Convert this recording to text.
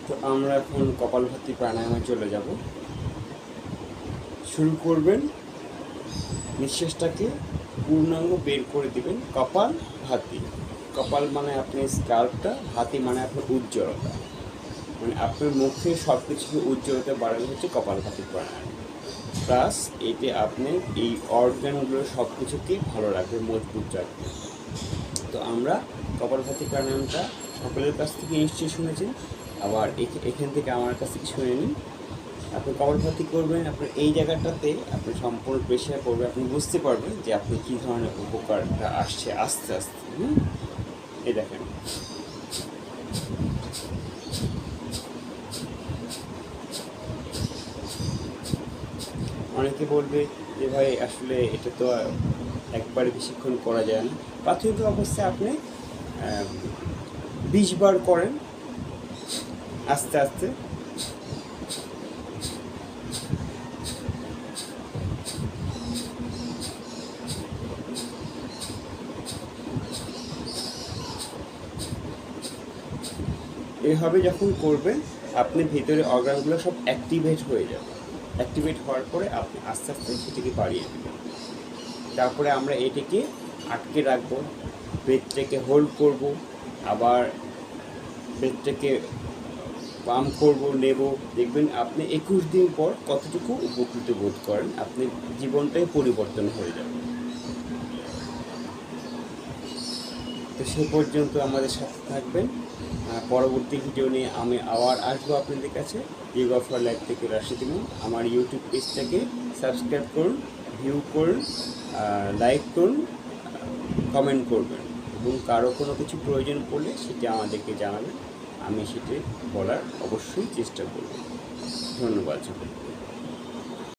তো আমরা এখন কপালভাতি প্রাণায়ামে চলে যাব। শুরু করবেন, নিঃশ্বাসটাকে পূর্ণাঙ্গ বের করে দিবেন কপাল ভাতি। কপাল মানে আপনি স্কাল্পটা, ভাতি মানে আপনার উজ্জ্বলতা, মানে আপনার মুখে সব কিছুকে উজ্জ্বলতা বাড়ানো হচ্ছে কপালভাতি প্রাণায়াম। প্লাস এতে আপনি এই অর্গানগুলো সব কিছুকে ভালো রাখবে, মজবুত রাখবে। তো আমরা কপালভাতি প্রাণায়ামটা সকলের কাছ থেকে নিশ্চয়ই শুনেছেন, আবার এখান থেকে আমার কাছ থেকে শুনে নিন। আপনি কপালভাতি করবেন, আপনার এই জায়গাটাতে আপনি সম্পূর্ণ প্রেশার করবে, আপনি বুঝতে পারবেন যে আপনি কী ধরনের উপকারটা আসছে আস্তে আস্তে। এই দেখেন, অনেকে বলবে যে ভাই আসলে এটা তো একবারে বেশিক্ষণ করা যায় না। প্রাথমিক অবস্থায় আপনি 20 বার করেন আস্তে আস্তে। এভাবে যখন করবেন আপনি ভিতরে অর্গানগুলো সব অ্যাক্টিভেট হয়ে যাবে। অ্যাক্টিভেট হওয়ার পরে আপনি আস্তে আস্তে সেটাকে বাড়িয়ে দেবেন। তারপরে আমরা এটাকে আটকে রাখবো, ব্রেথটাকে হোল্ড করব, আবার ব্রেথটাকে পাম্প করব, নেব। দেখবেন আপনি 21 দিন পর কতটুকু উপকৃত বোধ করেন, আপনি জীবনটাই পরিবর্তন হয়ে যাবে। তো সে পর্যন্ত আমাদের সাথে থাকবেন। পরবর্তী ভিডিও নিয়ে আমি আবার আসবো আপনাদের কাছে। যোগা ফর লাইফ থেকে রাশিদ ইমাম। আমার ইউটিউব পেজটাকে সাবস্ক্রাইব করুন, ভিউ করুন, লাইক করুন, কমেন্ট করবেন, এবং কারো কোনো কিছু প্রয়োজন পড়লে সেটা আমাদেরকে জানাবেন, আমি সেটি বলার অবশ্যই চেষ্টা করব। ধন্যবাদ সকলকে।